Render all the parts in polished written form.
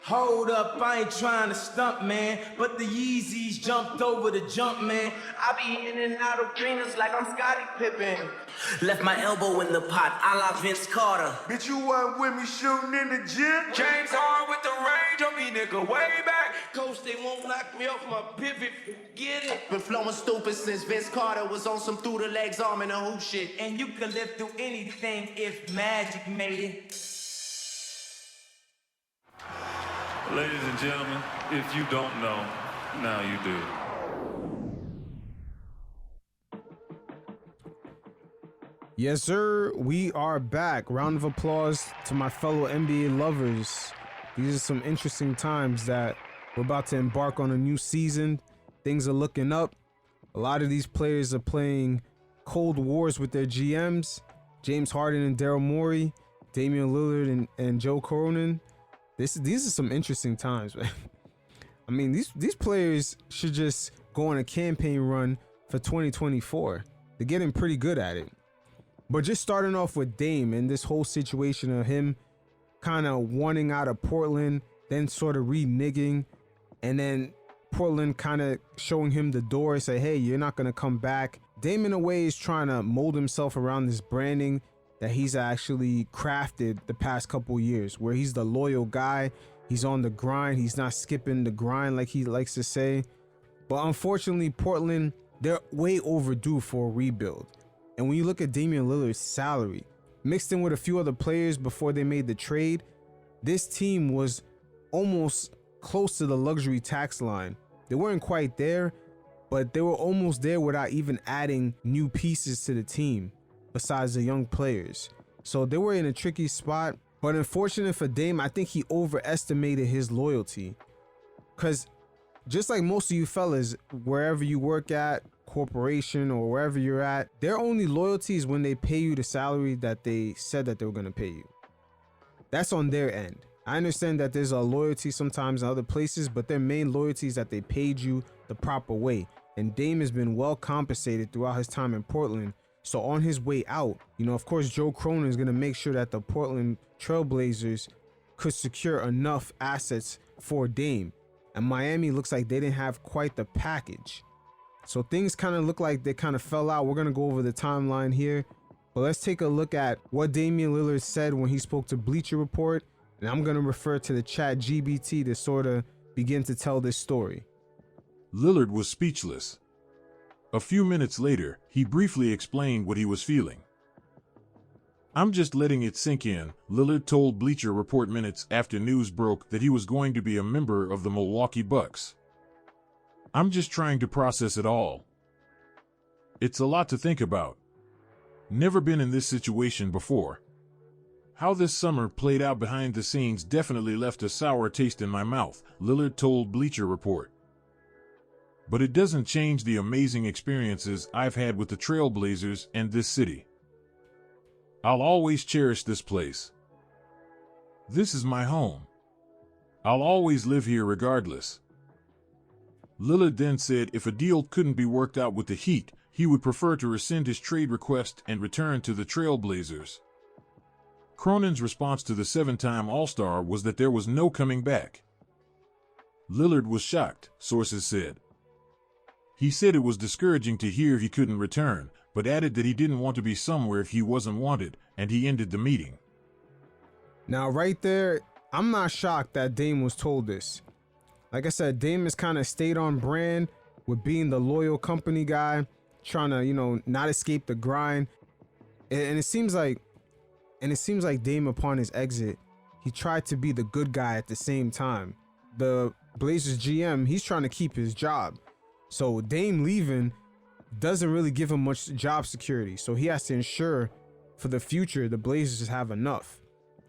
Hold up, I ain't trying to stump, man, but the Yeezys jumped over the jump, man. I be in and out of arenas like I'm Scottie Pippen. Left my elbow in the pot, a la Vince Carter. Bitch, you wasn't with me shooting in the gym? James Harden with the range on me, nigga, way back. Coach, they won't knock me off my pivot, forget it. Been flowing stupid since Vince Carter was on some through the legs arm and a hoop shit. And you can live through anything if magic made it. Ladies and gentlemen, if you don't know, now you do. Yes, sir. We are back. Round of applause to my fellow NBA lovers. These are some interesting times that we're about to embark on a new season. Things are looking up. A lot of these players are playing cold wars with their GMs. James Harden and Daryl Morey, Damian Lillard and Joe Cronin. These are some interesting times, man. I mean, these players should just go on a campaign run for 2024. They're getting pretty good at it. But just starting off with Dame and this whole situation of him kind of wanting out of Portland, then sort of reneging, and then Portland kind of showing him the door, say, hey, you're not going to come back. Dame, in a way, is trying to mold himself around this branding that he's actually crafted the past couple years, where he's the loyal guy. He's on the grind. He's not skipping the grind like he likes to say. But unfortunately, Portland, they're way overdue for a rebuild. And when you look at Damian Lillard's salary, mixed in with a few other players before they made the trade, this team was almost close to the luxury tax line. They weren't quite there, but they were almost there without even adding new pieces to the team besides the young players. So they were in a tricky spot. But unfortunate for Dame, I think he overestimated his loyalty. Because just like most of you fellas, wherever you work at, corporation or wherever you're at, their only loyalty is when they pay you the salary that they said that they were going to pay you. That's on their end. I understand that there's a loyalty sometimes in other places, but their main loyalty is that they paid you the proper way. And Dame has been well compensated throughout his time in Portland. So on his way out, of course, Joe Cronin is going to make sure that the Portland Trailblazers could secure enough assets for Dame. And Miami looks like they didn't have quite the package. So things kind of look like they kind of fell out. We're going to go over the timeline here. But let's take a look at what Damian Lillard said when he spoke to Bleacher Report. And I'm going to refer to the chat GBT to sort of begin to tell this story. Lillard was speechless. A few minutes later, he briefly explained what he was feeling. I'm just letting it sink in, Lillard told Bleacher Report minutes after news broke that he was going to be a member of the Milwaukee Bucks. I'm just trying to process it all. It's a lot to think about. Never been in this situation before. How this summer played out behind the scenes definitely left a sour taste in my mouth, Lillard told Bleacher Report. But it doesn't change the amazing experiences I've had with the Trailblazers and this city. I'll always cherish this place. This is my home. I'll always live here regardless. Lillard then said if a deal couldn't be worked out with the Heat, he would prefer to rescind his trade request and return to the Trailblazers. Cronin's response to the seven-time All-Star was that there was no coming back. Lillard was shocked, sources said. He said it was discouraging to hear he couldn't return, but added that he didn't want to be somewhere if he wasn't wanted, and he ended the meeting. Now, right there, I'm not shocked that Dame was told this. Like I said, Dame has kind of stayed on brand with being the loyal company guy, trying to, not escape the grind. And it seems like Dame, upon his exit, he tried to be the good guy at the same time. The Blazers GM, he's trying to keep his job. So Dame leaving doesn't really give him much job security. So he has to ensure for the future the Blazers have enough.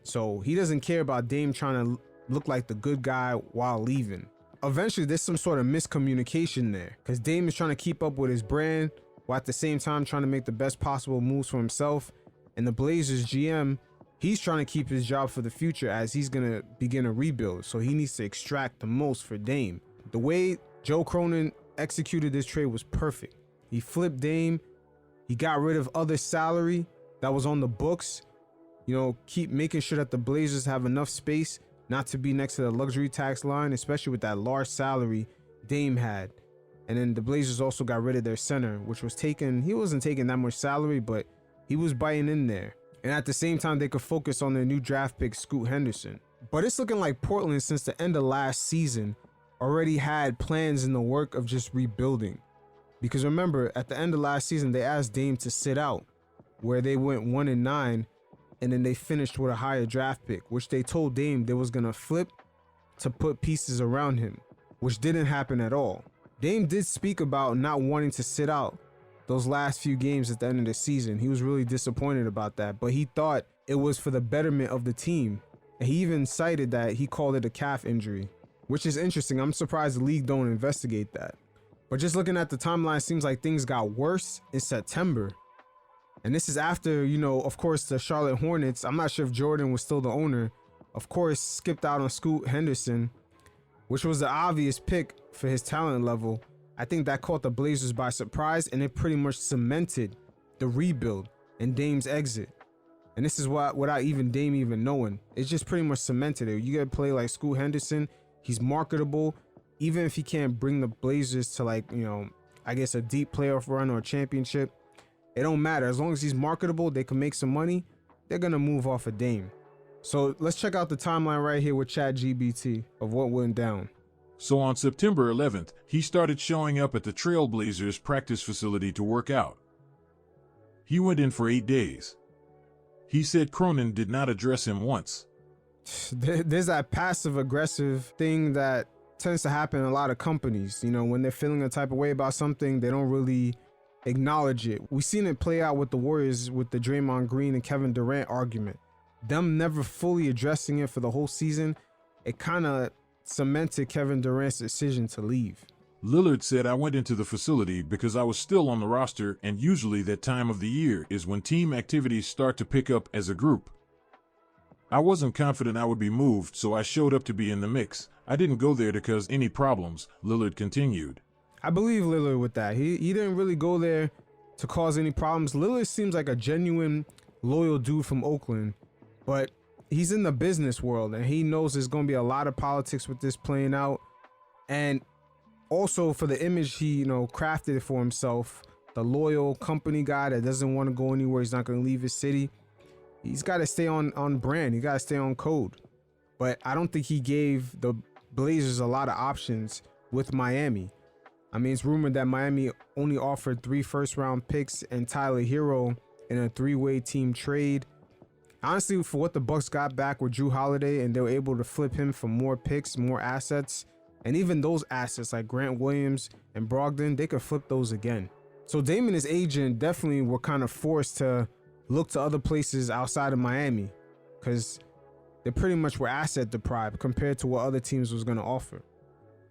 So he doesn't care about Dame trying to look like the good guy while leaving. Eventually, there's some sort of miscommunication there because Dame is trying to keep up with his brand while at the same time trying to make the best possible moves for himself. And the Blazers GM, he's trying to keep his job for the future as he's going to begin a rebuild. So he needs to extract the most for Dame. The way Joe Cronin executed this trade was perfect. He flipped Dame. He got rid of other salary that was on the books. Keep making sure that the Blazers have enough space not to be next to the luxury tax line, especially with that large salary Dame had. And then the Blazers also got rid of their center, which was he wasn't taking that much salary, but he was biting in there. And at the same time, they could focus on their new draft pick, Scoot Henderson. But it's looking like Portland, since the end of last season, already had plans in the work of just rebuilding. Because remember, at the end of last season, they asked Dame to sit out, where they went 1-9, and then they finished with a higher draft pick, which they told Dame they was gonna flip to put pieces around him, which didn't happen at all. Dame did speak about not wanting to sit out those last few games at the end of the season. He was really disappointed about that, but he thought it was for the betterment of the team. And he even cited that he called it a calf injury, which is interesting. I'm surprised the league don't investigate that. But just looking at the timeline, it seems like things got worse in September. And this is after, of course, the Charlotte Hornets, I'm not sure if Jordan was still the owner, of course, skipped out on Scoot Henderson, which was the obvious pick for his talent level. I think that caught the Blazers by surprise, and it pretty much cemented the rebuild and Dame's exit. And this is what, without even Dame even knowing, it's just pretty much cemented it. You gotta play like Scoot Henderson. He's marketable. Even if he can't bring the Blazers to I guess a deep playoff run or a championship, it don't matter. As long as he's marketable, they can make some money. They're gonna move off of Dame. So let's check out the timeline right here with ChatGPT of what went down. So on September 11th, he started showing up at the Trailblazers practice facility to work out. He went in for 8 days. He said Cronin did not address him once. There's that passive aggressive thing that tends to happen in a lot of companies. When they're feeling a type of way about something, they don't really acknowledge it. We've seen it play out with the Warriors with the Draymond Green and Kevin Durant argument. Them never fully addressing it for the whole season, it kind of cemented Kevin Durant's decision to leave. Lillard said, "I went into the facility because I was still on the roster, and usually that time of the year is when team activities start to pick up as a group. I wasn't confident I would be moved, so I showed up to be in the mix. I didn't go there to cause any problems," Lillard continued. I believe Lillard with that. He didn't really go there to cause any problems. Lillard seems like a genuine, loyal dude from Oakland, but he's in the business world, and he knows there's going to be a lot of politics with this playing out. And also for the image he, crafted for himself, the loyal company guy that doesn't want to go anywhere, he's not going to leave his city. He's got to stay on brand. He got to stay on code. But I don't think he gave the Blazers a lot of options with Miami. I mean, it's rumored that Miami only offered 3 first-round picks and Tyler Hero in a 3-way team trade. Honestly, for what the Bucks got back with Jrue Holiday, and they were able to flip him for more picks, more assets, and even those assets like Grant Williams and Brogdon, they could flip those again. So Dame and his agent definitely were kind of forced to look to other places outside of Miami, because they pretty much were asset deprived compared to what other teams was going to offer.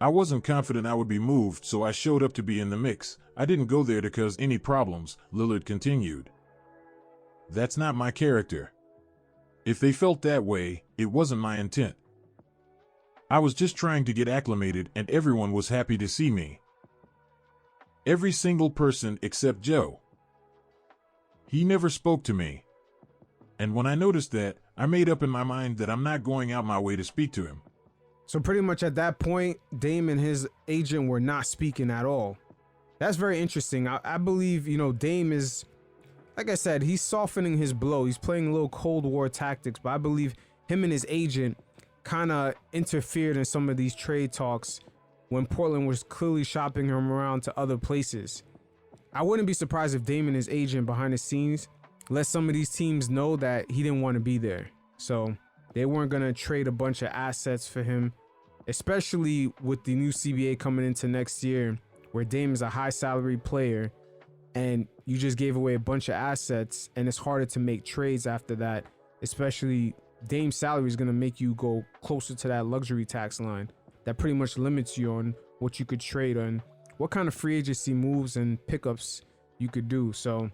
"I wasn't confident I would be moved, so I showed up to be in the mix. I didn't go there to cause any problems," Lillard continued. "That's not my character. If they felt that way, it wasn't my intent. I was just trying to get acclimated, and everyone was happy to see me. Every single person except Joe. He never spoke to me. And when I noticed that, I made up in my mind that I'm not going out my way to speak to him." So pretty much at that point, Dame and his agent were not speaking at all. That's very interesting. I believe, Dame is, like I said, he's softening his blow. He's playing a little Cold War tactics, but I believe him and his agent kind of interfered in some of these trade talks when Portland was clearly shopping him around to other places. I wouldn't be surprised if Dame and his agent behind the scenes let some of these teams know that he didn't want to be there. So they weren't going to trade a bunch of assets for him, especially with the new CBA coming into next year, where Dame is a high salary player and you just gave away a bunch of assets, and it's harder to make trades after that, especially Dame's salary is going to make you go closer to that luxury tax line that pretty much limits you on what you could trade on, what kind of free agency moves and pickups you could do. So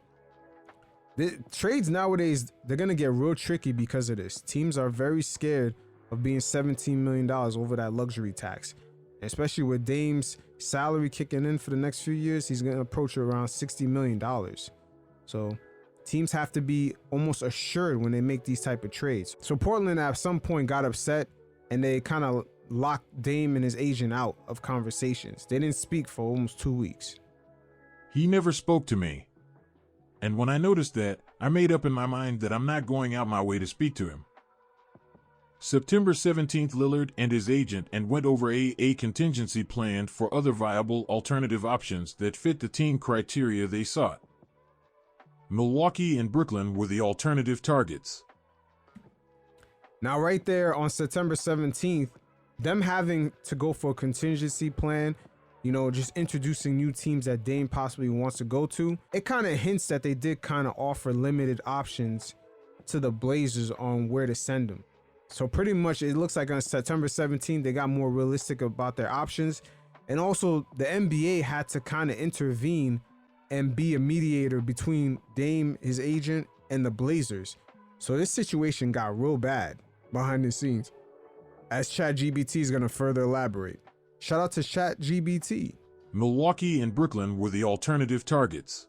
the trades nowadays, they're going to get real tricky because of this. Teams are very scared of being $17 million over that luxury tax, especially with Dame's salary kicking in for the next few years. He's going to approach around $60 million. So teams have to be almost assured when they make these type of trades. So Portland at some point got upset and they kind of locked Dame and his agent out of conversations. They didn't speak for almost 2 weeks. He never spoke to me. And when I noticed that, I made up in my mind that I'm not going out my way to speak to him. September 17th, Lillard and his agent went over a contingency plan for other viable alternative options that fit the team criteria they sought. Milwaukee and Brooklyn were the alternative targets. Now, right there on September 17th, them having to go for a contingency plan, you know, just introducing new teams that Dame possibly wants to go to, it kind of hints that they did kind of offer limited options to the Blazers on where to send them. So pretty much it looks like on September 17th, they got more realistic about their options. And also the NBA had to kind of intervene and be a mediator between Dame, his agent, and the Blazers. So this situation got real bad behind the scenes, as ChatGPT is going to further elaborate. Shout out to ChatGPT. Milwaukee and Brooklyn were the alternative targets.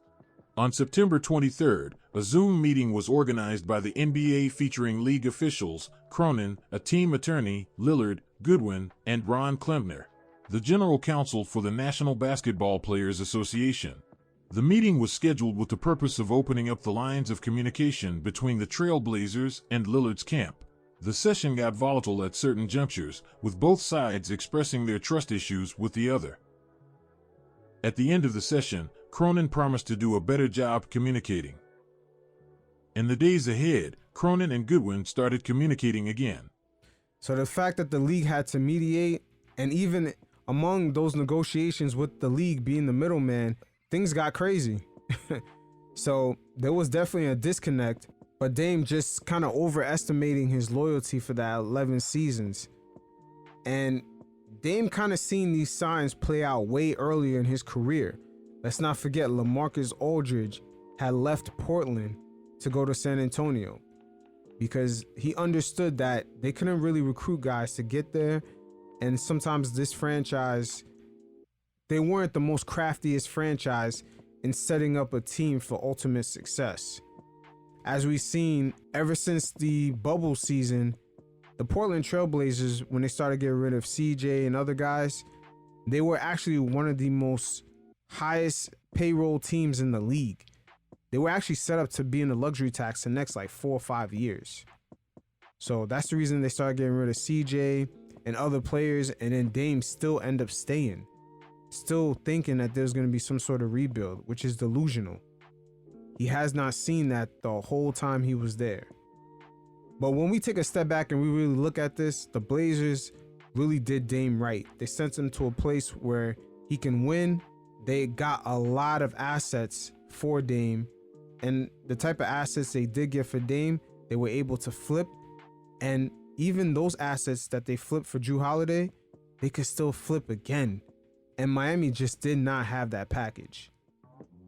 On September 23rd, a Zoom meeting was organized by the NBA featuring league officials, Cronin, a team attorney, Lillard, Goodwin, and Ron Klemner, the general counsel for the National Basketball Players Association. The meeting was scheduled with the purpose of opening up the lines of communication between the Trailblazers and Lillard's camp. The session got volatile at certain junctures, with both sides expressing their trust issues with the other. At the end of the session, Cronin promised to do a better job communicating. In the days ahead, Cronin and Goodwin started communicating again. So the fact that the league had to mediate, and even among those negotiations with the league being the middleman, things got crazy. So there was definitely a disconnect, but Dame just kind of overestimating his loyalty for that 11 seasons. And Dame kind of seen these signs play out way earlier in his career. Let's not forget LaMarcus Aldridge had left Portland to go to San Antonio because he understood that they couldn't really recruit guys to get there. And sometimes this franchise, they weren't the most craftiest franchise in setting up a team for ultimate success. As we've seen ever since the bubble season, the Portland Trailblazers, when they started getting rid of CJ and other guys, they were actually one of the most highest payroll teams in the league. They were actually set up to be in the luxury tax the next like 4 or 5 years. So that's the reason they started getting rid of CJ and other players, and then Dame still end up staying, still thinking that there's going to be some sort of rebuild, which is delusional. He has not seen that the whole time he was there. But when we take a step back and we really look at this, the Blazers really did Dame right. They sent him to a place where he can win. They got a lot of assets for Dame, and the type of assets they did get for Dame, they were able to flip. And even those assets that they flipped for Jrue Holiday, they could still flip again. And Miami just did not have that package.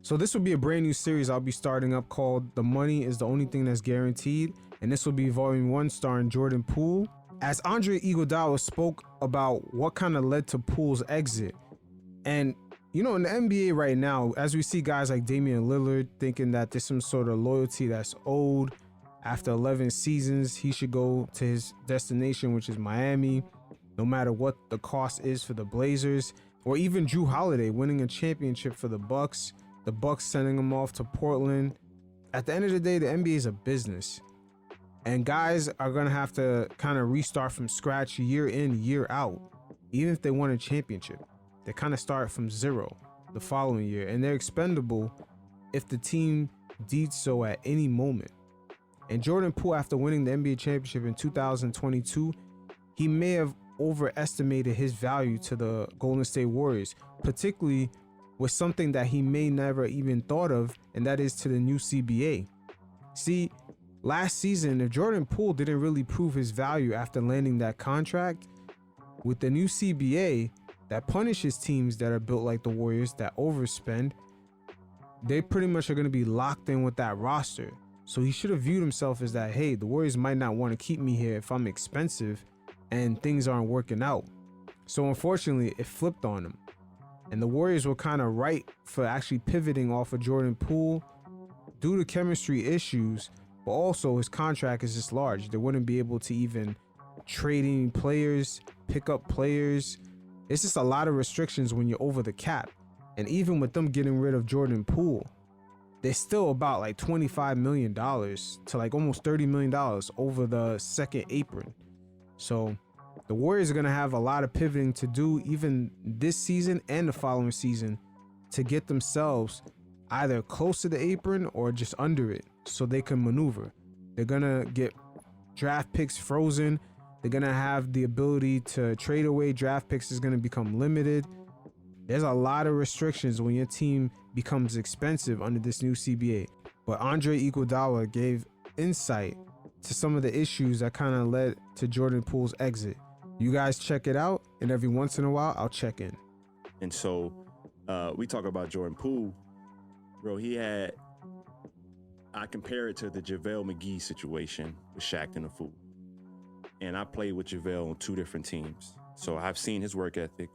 So this will be a brand new series I'll be starting up called The Money is the Only Thing That's Guaranteed. And this will be Volume 1 starring Jordan Poole. As Andre Iguodala spoke about what kind of led to Poole's exit. And, you know, in the NBA right now, as we see guys like Damian Lillard thinking that there's some sort of loyalty that's owed. After 11 seasons, he should go to his destination, which is Miami, no matter what the cost is for the Blazers. Or even Jrue Holiday winning a championship for the Bucks sending him off to Portland. At the end of the day, the NBA is a business. And guys are going to have to kind of restart from scratch year in, year out. Even if they won a championship, they kind of start from zero the following year. And they're expendable if the team did so at any moment. And Jordan Poole, after winning the NBA championship in 2022, he may have overestimated his value to the Golden State Warriors, particularly with something that he may never even thought of, and that is to the new CBA. See, last season, if Jordan Poole didn't really prove his value after landing that contract, with the new CBA that punishes teams that are built like the Warriors that overspend, they pretty much are going to be locked in with that roster. So he should have viewed himself as that, hey, the Warriors might not want to keep me here if I'm expensive and things aren't working out. So unfortunately, it flipped on him. And the Warriors were kind of right for actually pivoting off of Jordan Poole due to chemistry issues, but also his contract is just large. They wouldn't be able to even trading players, pick up players. It's just a lot of restrictions when you're over the cap. And even with them getting rid of Jordan Poole, they're still about like $25 million to like almost $30 million over the second apron. So the Warriors are going to have a lot of pivoting to do even this season and the following season to get themselves either close to the apron or just under it so they can maneuver. They're going to get draft picks frozen. They're going to have the ability to trade away draft picks is going to become limited. There's a lot of restrictions when your team becomes expensive under this new CBA. But Andre Iguodala gave insight to some of the issues that kind of led to Jordan Poole's exit. You guys check it out, and every once in a while, I'll check in. And so we talk about Jordan Poole, bro. I compare it to the JaVale McGee situation with Shaq and the Fool. And I played with JaVale on 2 different teams. So I've seen his work ethic.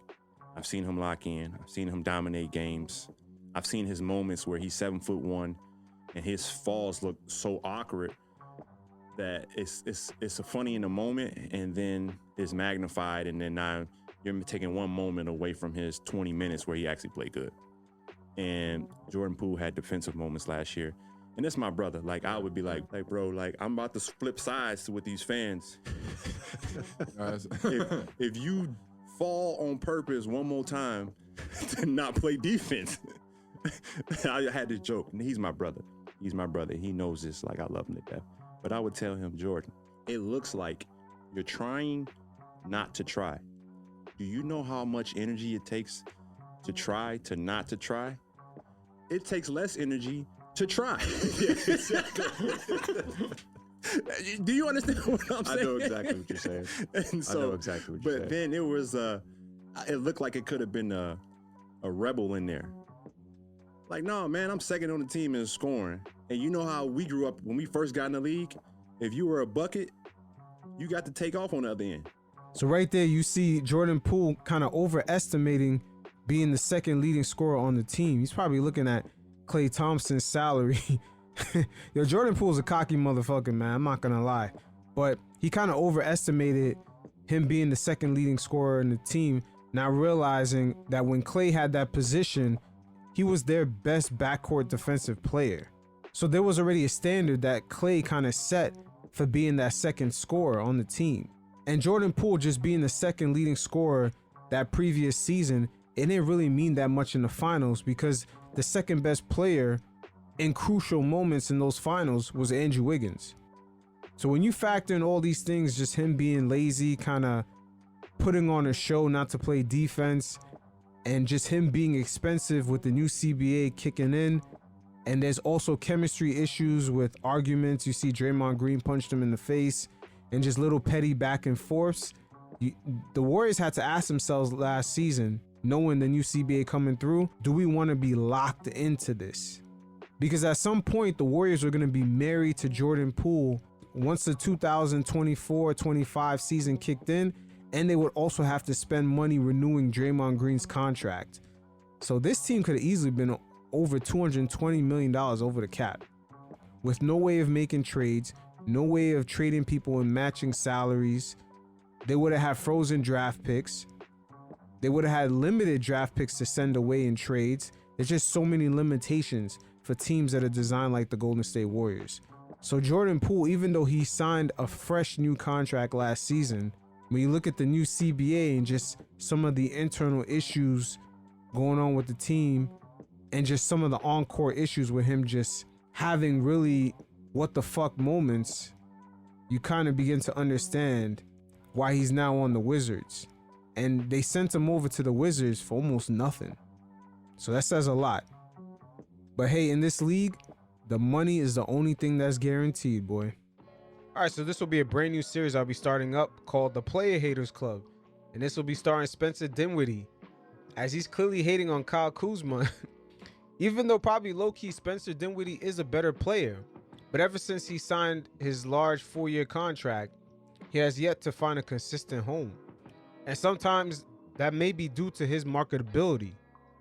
I've seen him lock in. I've seen him dominate games. I've seen his moments where he's 7'1" and his falls look so awkward that it's funny in the moment and then it's magnified, and then now you're taking one moment away from his 20 minutes where he actually played good. And Jordan Poole had defensive moments last year. And that's my brother. Like, I would be like, bro, like, I'm about to flip sides with these fans. if you fall on purpose one more time to not play defense, I had this joke. And he's my brother. He's my brother. He knows this. Like, I love him to death. But I would tell him, Jordan, it looks like you're trying not to try. Do you know how much energy it takes to try to not to try? It takes less energy to try. Yeah, exactly. Do you understand what I'm saying? I know exactly what you're saying. And so, I know exactly what you're saying. But then it was, it looked like it could have been a rebel in there. Like, no, man, I'm second on the team in scoring. And you know how we grew up when we first got in the league? If you were a bucket, you got to take off on the other end. So right there, you see Jordan Poole kind of overestimating being the second leading scorer on the team. He's probably looking at Klay Thompson's salary. Yo, Jordan Poole's a cocky motherfucker, man. I'm not gonna lie. But he kind of overestimated him being the second leading scorer in the team, not realizing that when Klay had that position, he was their best backcourt defensive player. So there was already a standard that Klay kind of set for being that second scorer on the team. And Jordan Poole just being the second leading scorer that previous season, it didn't really mean that much in the finals because the second best player in crucial moments in those finals was Andrew Wiggins. So when you factor in all these things, just him being lazy, kind of putting on a show not to play defense, and just him being expensive with the new CBA kicking in, and there's also chemistry issues with arguments. You see Draymond Green punched him in the face, and just little petty back and forths. The Warriors had to ask themselves last season, knowing the new CBA coming through, do we want to be locked into this? Because at some point, the Warriors are going to be married to Jordan Poole once the 2024-25 season kicked in, and they would also have to spend money renewing Draymond Green's contract. So this team could have easily been over $220 million over the cap, with no way of making trades, no way of trading people and matching salaries. They would have had frozen draft picks. They would have had limited draft picks to send away in trades. There's just so many limitations for teams that are designed like the Golden State Warriors. So Jordan Poole, even though he signed a fresh new contract last season, when you look at the new CBA and just some of the internal issues going on with the team and just some of the on-court issues with him just having really what the fuck moments, you kind of begin to understand why he's now on the Wizards. And they sent him over to the Wizards for almost nothing. So that says a lot. But hey, in this league, the money is the only thing that's guaranteed, boy. All right, so this will be a brand new series I'll be starting up called the Player Haters Club. And this will be starring Spencer Dinwiddie, as he's clearly hating on Kyle Kuzma. Even though probably low-key Spencer Dinwiddie is a better player. But ever since he signed his large 4-year contract, he has yet to find a consistent home. And sometimes that may be due to his marketability.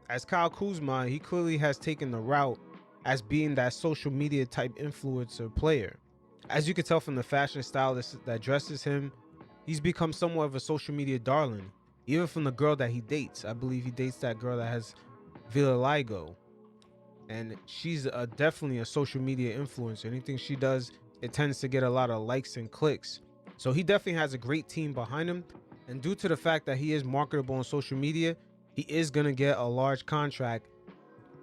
As Kyle Kuzma, he clearly has taken the route as being that social media type influencer player. As you can tell from the fashion stylist that dresses him, he's become somewhat of a social media darling, even from the girl that he dates. I believe he dates that girl that has vitiligo, and she's definitely a social media influencer. Anything she does, it tends to get a lot of likes and clicks. So he definitely has a great team behind him, and due to the fact that he is marketable on social media, he is going to get a large contract,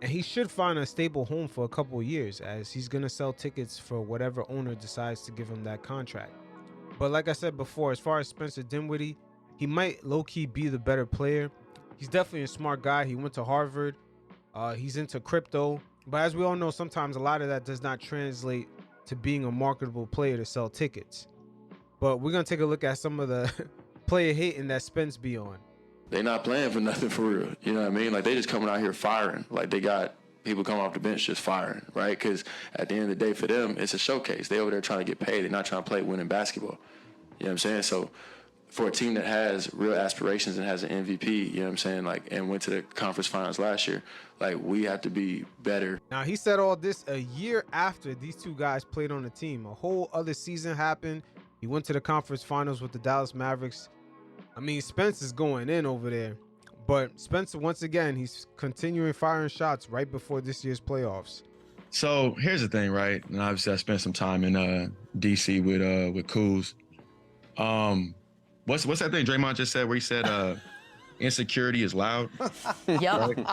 and he should find a stable home for a couple of years, as he's going to sell tickets for whatever owner decides to give him that contract. But like I said before, as far as Spencer Dinwiddie, he might low-key be the better player. He's definitely a smart guy. He went to Harvard. He's into crypto. But as we all know, sometimes a lot of that does not translate to being a marketable player to sell tickets. But we're going to take a look at some of the player hating that Spence be on. They not playing for nothing for real. You know what I mean? Like, they just coming out here firing. Like, they got people coming off the bench just firing, right? Because at the end of the day, for them, it's a showcase. They over there trying to get paid. They're not trying to play winning basketball. You know what I'm saying? So for a team that has real aspirations and has an MVP, you know what I'm saying, like, and went to the conference finals last year, like, we have to be better. Now, he said all this a year after these two guys played on the team. A whole other season happened. He went to the conference finals with the Dallas Mavericks. I mean, Spence is going in over there. But Spencer, once again, he's continuing firing shots right before this year's playoffs. So here's the thing, right? And obviously I spent some time in DC with Kuz. What's that thing Draymond just said where he said insecurity is loud? Yep.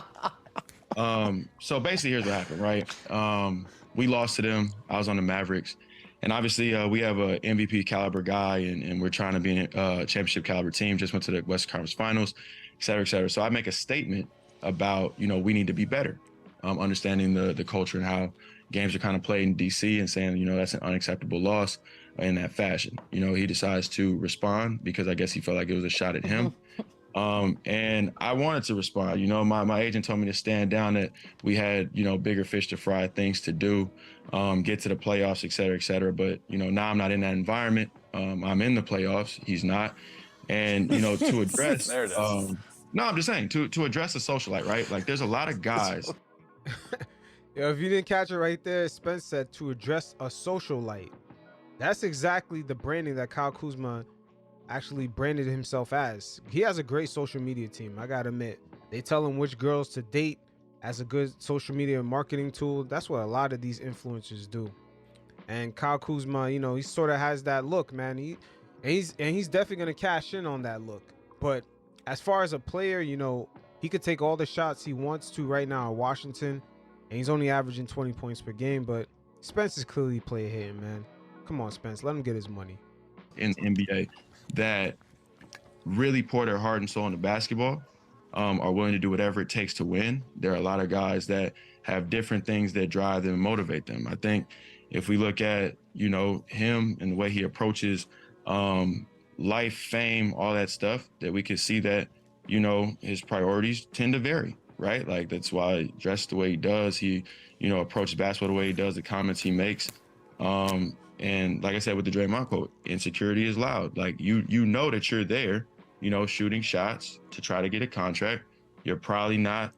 Right? So basically here's what happened, right? We lost to them. I was on the Mavericks. And obviously we have a MVP caliber guy and we're trying to be a championship caliber team. Just went to the Western Conference Finals, et cetera, et cetera. So I make a statement about, you know, we need to be better, understanding the culture and how games are kind of played in DC and saying, you know, that's an unacceptable loss in that fashion. You know, he decides to respond because I guess he felt like it was a shot at him. And I wanted to respond. You know, my agent told me to stand down, that we had, you know, bigger fish to fry, things to do, get to the playoffs, et cetera, et cetera. But, you know, now I'm not in that environment. I'm in the playoffs. He's not. And, you know, to address, no, I'm just saying to address the socialite, right? Like, there's a lot of guys. Yo, if you didn't catch it right there, Spence said to address a socialite. That's exactly the branding that Kyle Kuzma actually branded himself as. He has a great social media team, I gotta admit. They tell him which girls to date as a good social media marketing tool. That's what a lot of these influencers do. And Kyle Kuzma, you know, he sort of has that look, man. He's definitely gonna cash in on that look. But as far as a player, you know, he could take all the shots he wants to right now in Washington, and he's only averaging 20 points per game. But Spence is clearly player hating, man. Come on, Spence, let him get his money. In the NBA that really pour their heart and soul into basketball, are willing to do whatever it takes to win. There are a lot of guys that have different things that drive them and motivate them. I think if we look at, you know, him and the way he approaches life, fame, all that stuff, that we can see that, you know, his priorities tend to vary, right? Like, that's why he dresses the way he does. He, you know, approaches basketball the way he does, the comments he makes. And like I said with the Draymond quote, insecurity is loud. Like, you know that you're there, you know, shooting shots to try to get a contract. You're probably not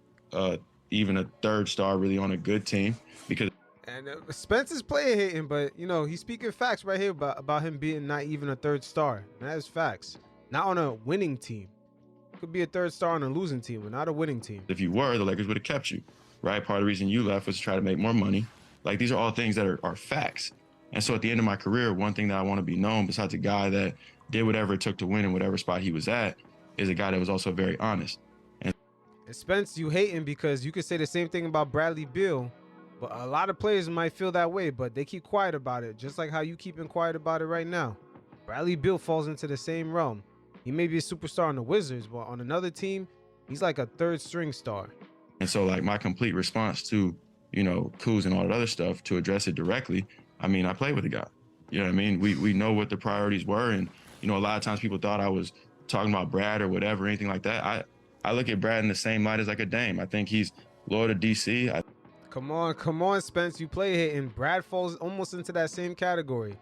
even a third star really on a good team because. And Spence is player hating, but, you know, he's speaking facts right here about him being not even a third star. And that is facts. Not on a winning team. Could be a third star on a losing team, but not a winning team. If you were, the Lakers would have kept you, right? Part of the reason you left was to try to make more money. Like, these are all things that are facts. And so at the end of my career, one thing that I want to be known, besides a guy that did whatever it took to win in whatever spot he was at, is a guy that was also very honest. And Spence, you hating because you could say the same thing about Bradley Beal, but a lot of players might feel that way, but they keep quiet about it, just like how you keeping quiet about it right now. Bradley Beal falls into the same realm. He may be a superstar on the Wizards, but on another team, he's like a third string star. And so, like, my complete response to, you know, Kuz and all that other stuff, to address it directly, I mean, I played with the guy. You know what I mean? We know what the priorities were. And, you know, a lot of times people thought I was talking about Brad or whatever, anything like that. I look at Brad in the same light as like a Dame. I think he's loyal to DC. Come on, Spence. You play hitting. Brad falls almost into that same category.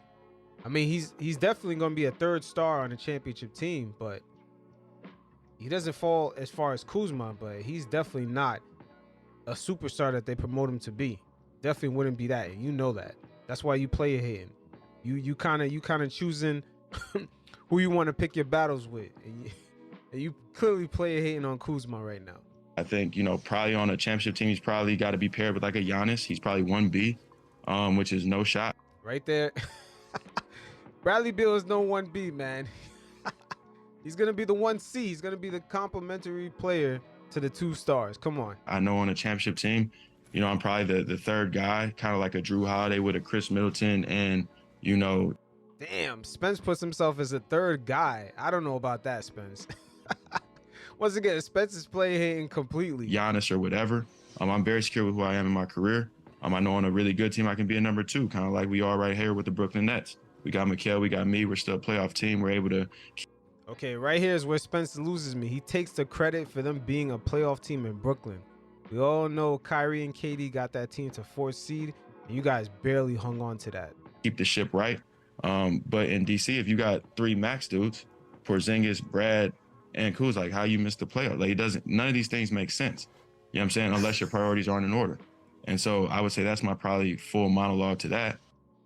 I mean, he's definitely going to be a third star on a championship team, but he doesn't fall as far as Kuzma, but he's definitely not a superstar that they promote him to be. Definitely wouldn't be that. And you know that. That's why you play hitting. You kind of choosing who you want to pick your battles with. And you clearly play hating on Kuzma right now. I think, probably on a championship team, he's probably got to be paired with like a Giannis. He's probably 1B, which is no shot. Right there. Bradley Beal is no 1B, man. He's going to be the 1C. He's going to be the complimentary player to the 2 stars. Come on. I know on a championship team, I'm probably the third guy, kind of like a Drew Holiday with a Chris Middleton. And, Damn, Spence puts himself as a third guy. I don't know about that, Spence. Once again, Spence is play hating completely. Giannis or whatever. I'm very secure with who I am in my career. I know on a really good team, I can be a number 2, kind of like we are right here with the Brooklyn Nets. We got Mikal, we got me. We're still a playoff team. We're able to. Okay, right here is where Spence loses me. He takes the credit for them being a playoff team in Brooklyn. We all know Kyrie and KD got that team to 4th seed, and you guys barely hung on to that. Keep the ship right. But in DC, if you got 3 max dudes, Porzingis, Brad, and Kuz, like how you missed the playoff. Like none of these things make sense. You know what I'm saying? Unless your priorities aren't in order. And so I would say that's my probably full monologue to that.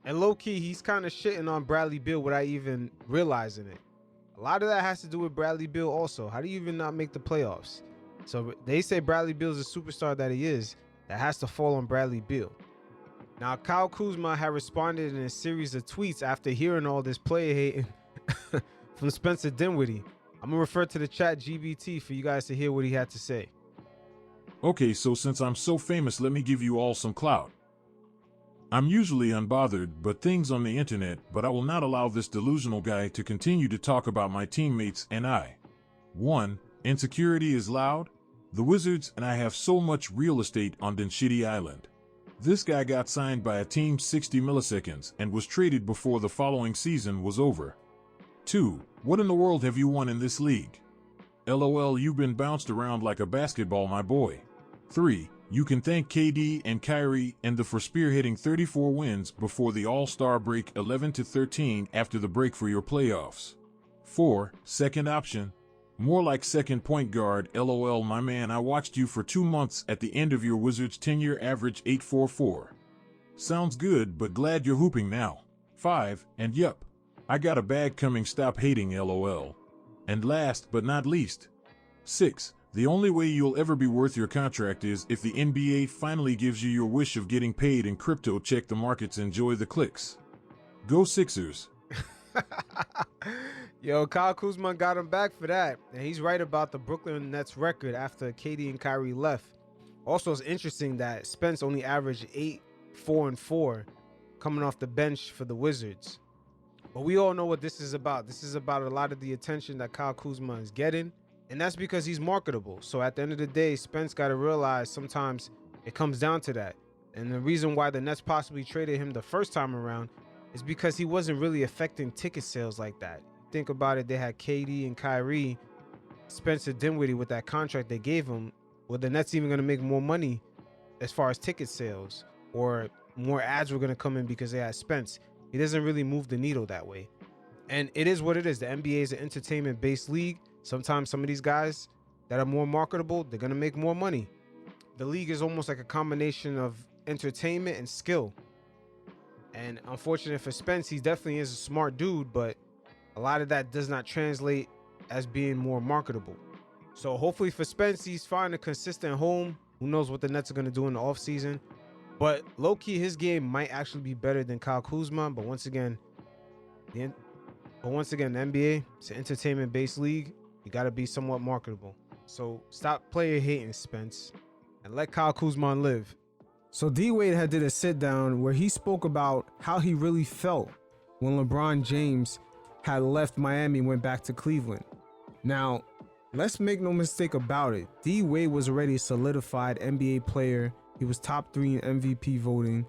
And low-key, he's kind of shitting on Bradley Beal without even realizing it. A lot of that has to do with Bradley Beal also. How do you even not make the playoffs? So they say Bradley Beal's a superstar that he is. That has to fall on Bradley Beal. Now, Kyle Kuzma had responded in a series of tweets after hearing all this player hating from Spencer Dinwiddie. I'm going to refer to the chat GBT for you guys to hear what he had to say. Okay, so since I'm so famous, let me give you all some clout. I'm usually unbothered but things on the internet, but I will not allow this delusional guy to continue to talk about my teammates and I. 1. Insecurity is loud. The Wizards and I have so much real estate on Dinwiddie Island. This guy got signed by a team 60 milliseconds and was traded before the following season was over. 2. What in the world have you won in this league? LOL, you've been bounced around like a basketball, my boy. 3. You can thank KD and Kyrie for spearheading 34 wins before the All-Star break 11-13 after the break for your playoffs. 4. Second option. More like second point guard, LOL, my man, I watched you for 2 months at the end of your Wizards tenure, average 844. Sounds good, but glad you're hooping now. 5. And yup, I got a bag coming, stop hating, LOL. And last but not least. 6. The only way you'll ever be worth your contract is if the NBA finally gives you your wish of getting paid in crypto. Check the markets, enjoy the clicks. Go Sixers. Yo, Kyle Kuzma got him back for that. And he's right about the Brooklyn Nets record after KD and Kyrie left. Also, it's interesting that Spence only averaged 8, 4, and 4 coming off the bench for the Wizards. But we all know what this is about. This is about a lot of the attention that Kyle Kuzma is getting. And that's because he's marketable. So at the end of the day, Spence got to realize sometimes it comes down to that. And the reason why the Nets possibly traded him the first time around is because he wasn't really affecting ticket sales like that. Think about it. They had KD and Kyrie, Spencer Dinwiddie with that contract they gave him. Were the Nets even going to make more money as far as ticket sales, or more ads were going to come in because they had Spence? He doesn't really move the needle that way. And it is what it is. The NBA is an entertainment-based league. Sometimes some of these guys that are more marketable, they're going to make more money. The league is almost like a combination of entertainment and skill. And unfortunate for Spence, he definitely is a smart dude, but a lot of that does not translate as being more marketable. So hopefully for Spence, he's finding a consistent home. Who knows what the Nets are going to do in the offseason. But low-key, his game might actually be better than Kyle Kuzma. But once again, the NBA, it's an entertainment-based league. You got to be somewhat marketable. So stop player hating, Spence, and let Kyle Kuzma live. So D-Wade had did a sit-down where he spoke about how he really felt when LeBron James had left Miami and went back to Cleveland. Now, let's make no mistake about it. D-Wade was already a solidified NBA player. He was top 3 in MVP voting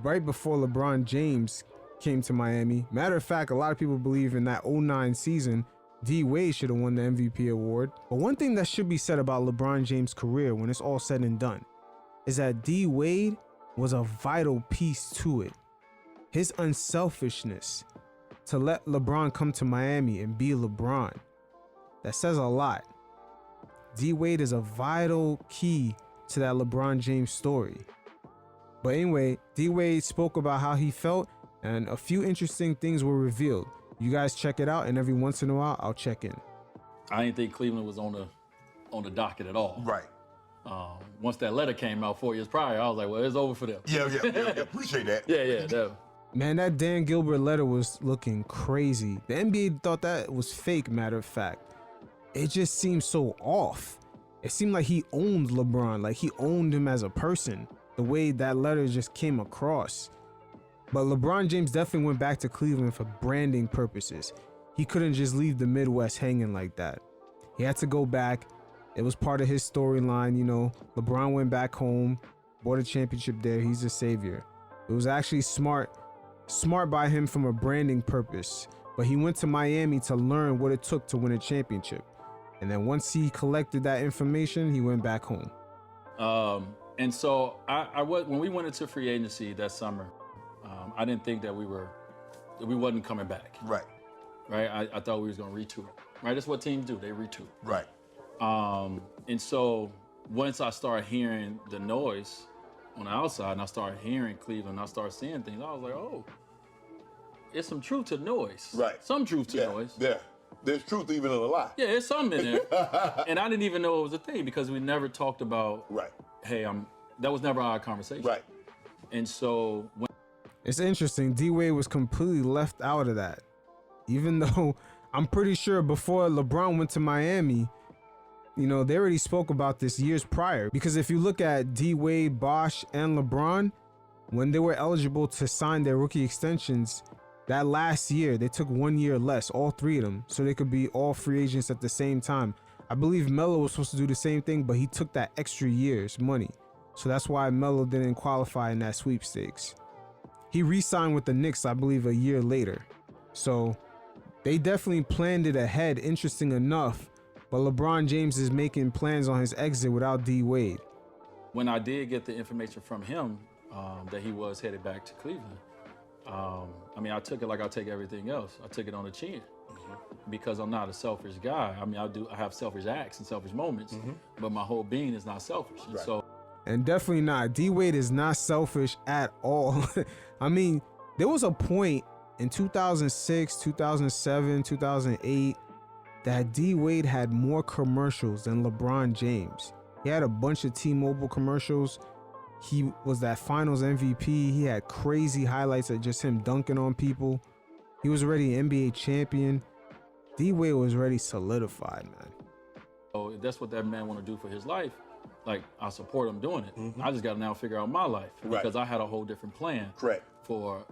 right before LeBron James came to Miami. Matter of fact, a lot of people believe in that 09 season, D-Wade should have won the MVP award. But one thing that should be said about LeBron James' career when it's all said and done is that D-Wade was a vital piece to it. His unselfishness to let LeBron come to Miami and be LeBron, that says a lot. D-Wade is a vital key to that LeBron James story. But anyway, D-Wade spoke about how he felt, and a few interesting things were revealed. You guys check it out, and every once in a while, I'll check in. I didn't think Cleveland was on the docket at all. Right. Once that letter came out 4 years prior, I was like, well, it's over for them. Yeah. Appreciate that. Yeah. Man, that Dan Gilbert letter was looking crazy. The NBA thought that was fake, matter of fact. It just seemed so off. It seemed like he owned LeBron, like he owned him as a person, the way that letter just came across. But LeBron James definitely went back to Cleveland for branding purposes. He couldn't just leave the Midwest hanging like that. He had to go back. It was part of his storyline, you know. LeBron went back home, bought a championship there. He's a savior. It was actually smart by him from a branding purpose. But he went to Miami to learn what it took to win a championship. And then once he collected that information, he went back home. And so when we went into free agency that summer, I didn't think that we wasn't coming back. Right. I thought we was gonna retool. Right, that's what teams do. They retool. Right. And so once I started hearing the noise on the outside, and I started hearing Cleveland, I started seeing things. I was like, oh, it's some truth to the noise. Right. Some truth to noise. Yeah. There's truth even in a lie. Yeah, there's something in there. And I didn't even know it was a thing because we never talked about. Right. Hey, that was never our conversation. Right. And so it's interesting. D-Wade was completely left out of that. Even though I'm pretty sure before LeBron went to Miami, you know, they already spoke about this years prior. Because if you look at D-Wade, Bosh, and LeBron, when they were eligible to sign their rookie extensions, that last year, they took 1 year less, all three of them, so they could be all free agents at the same time. I believe Melo was supposed to do the same thing, but he took that extra year's money. So that's why Melo didn't qualify in that sweepstakes. He re-signed with the Knicks, I believe, a year later. So they definitely planned it ahead, interesting enough, but LeBron James is making plans on his exit without D-Wade. When I did get the information from him that he was headed back to Cleveland, I mean, I took it like I take everything else. I took it on the chin because I'm not a selfish guy. I mean, I have selfish acts and selfish moments, but my whole being is not selfish. Right. So, and definitely not. D-Wade is not selfish at all. I mean, there was a point in 2006, 2007, 2008 that D-Wade had more commercials than LeBron James. He had a bunch of T-Mobile commercials. He was that finals MVP. He had crazy highlights of just him dunking on people. He was already an NBA champion. D-Wade was already solidified, man. So if that's what that man want to do for his life, like, I support him doing it. I just got to now figure out my life because I had a whole different plan for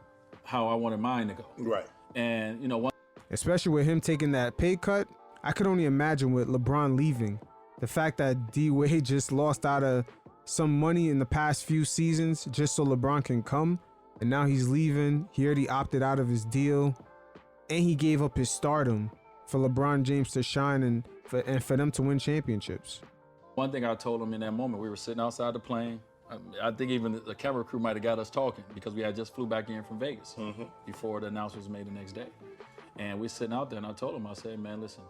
how I wanted mine to go. Right. And, you know, especially with him taking that pay cut, I could only imagine with LeBron leaving. The fact that D-Wade just lost out of some money in the past few seasons just so LeBron can come, and now he's leaving. He already opted out of his deal, and he gave up his stardom for LeBron James to shine and for them to win championships. One thing I told him in that moment, we were sitting outside the plane. I think even the camera crew might have got us talking because we had just flew back in from Vegas before the announcement was made the next day. And we're sitting out there, and I told him, I said, man, listen,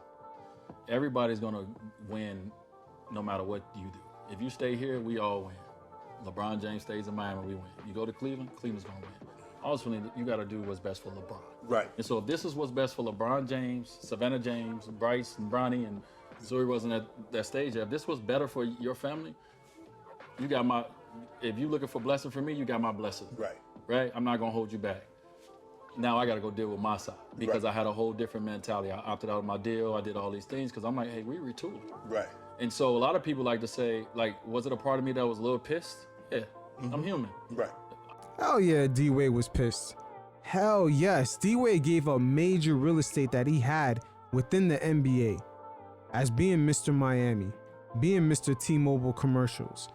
everybody's gonna win no matter what you do. If you stay here, we all win. LeBron James stays in Miami, we win. You go to Cleveland, Cleveland's gonna win. Ultimately, you gotta do what's best for LeBron. Right. And so if this is what's best for LeBron James, Savannah James, Bryce, and Bronny, and Zuri wasn't at that stage yet, if this was better for your family, you got my, if you're looking for blessing from me, you got my blessing. Right. Right? I'm not gonna hold you back. Now I gotta go deal with my side because I had a whole different mentality. I opted out of my deal, I did all these things because I'm like, hey, we retooled. Right. And so a lot of people like to say, like, was it a part of me that was a little pissed? Yeah, I'm human. Right. Hell yeah, D-Wade was pissed. Hell yes, D-Wade gave up major real estate that he had within the NBA as being Mr. Miami, being Mr. T-Mobile commercials,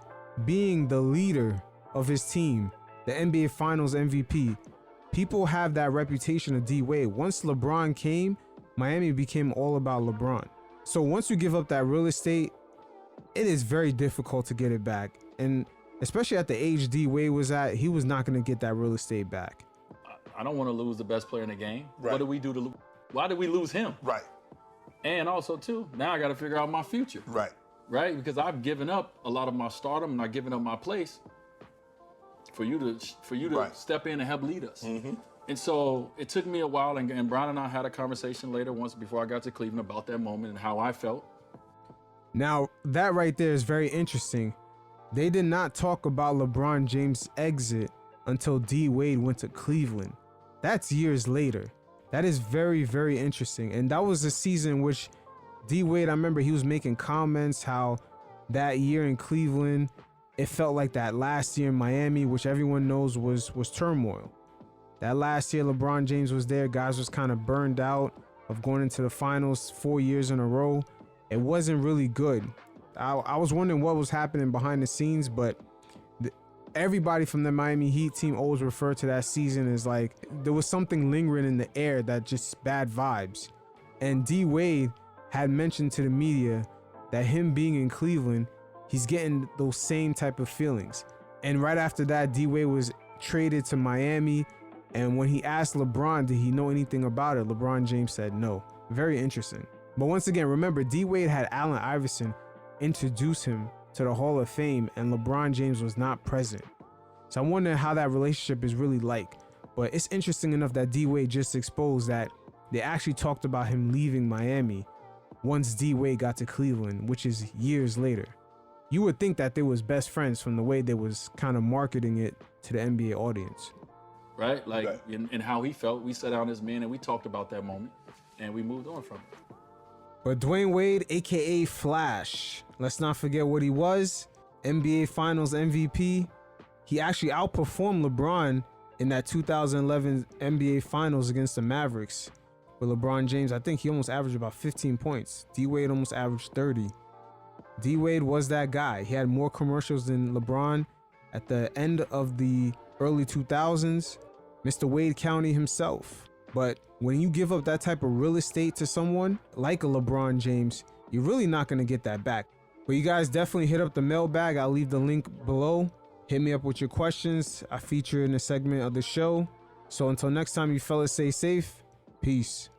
being the leader of his team, the NBA Finals MVP. People have that reputation of D-Wade. Once LeBron came, Miami became all about LeBron. So once you give up that real estate, it is very difficult to get it back. And especially at the age D-Wade was at, he was not going to get that real estate back. I don't want to lose the best player in the game. Right. What do we do to lose? Why did we lose him? Right. And also, too, now I got to figure out my future. Right. Right? Because I've given up a lot of my stardom and I've given up my place for you to step in and help lead us. And so it took me a while, and Brian and I had a conversation later once before I got to Cleveland about that moment and how I felt. Now, that right there is very interesting. They did not talk about LeBron James' exit until D Wade went to Cleveland. That's years later. That is very, very interesting. And that was the season which D Wade, I remember he was making comments how that year in Cleveland, it felt like that last year in Miami, which everyone knows was turmoil. That last year LeBron James was there, guys was kind of burned out of going into the finals 4 years in a row. It wasn't really good. I was wondering what was happening behind the scenes, but everybody from the Miami Heat team always referred to that season as like there was something lingering in the air, that just bad vibes. And D Wade had mentioned to the media that him being in Cleveland, he's getting those same type of feelings. And right after that, D Wade was traded to Miami. And when he asked LeBron, did he know anything about it? LeBron James said no. Very interesting. But once again, remember, D Wade had Allen Iverson introduce him to the Hall of Fame, and LeBron James was not present. So I wonder how that relationship is really like. But it's interesting enough that D Wade just exposed that they actually talked about him leaving Miami once D Wade got to Cleveland, which is years later. You would think that they was best friends from the way they was kind of marketing it to the NBA audience. Right? Like, and how he felt. We sat down as men and we talked about that moment, and we moved on from it. But Dwayne Wade, aka Flash, let's not forget what he was. NBA Finals MVP. He actually outperformed LeBron in that 2011 NBA Finals against the Mavericks. With LeBron James, I think he almost averaged about 15 points. D Wade almost averaged 30. D Wade was that guy. He had more commercials than LeBron at the end of the early 2000s. Mr. Wade County himself. But when you give up that type of real estate to someone like a LeBron James, you're really not going to get that back. But you guys definitely hit up the mailbag. I'll leave the link below. Hit me up with your questions. I feature in a segment of the show. So until next time, you fellas stay safe. Peace.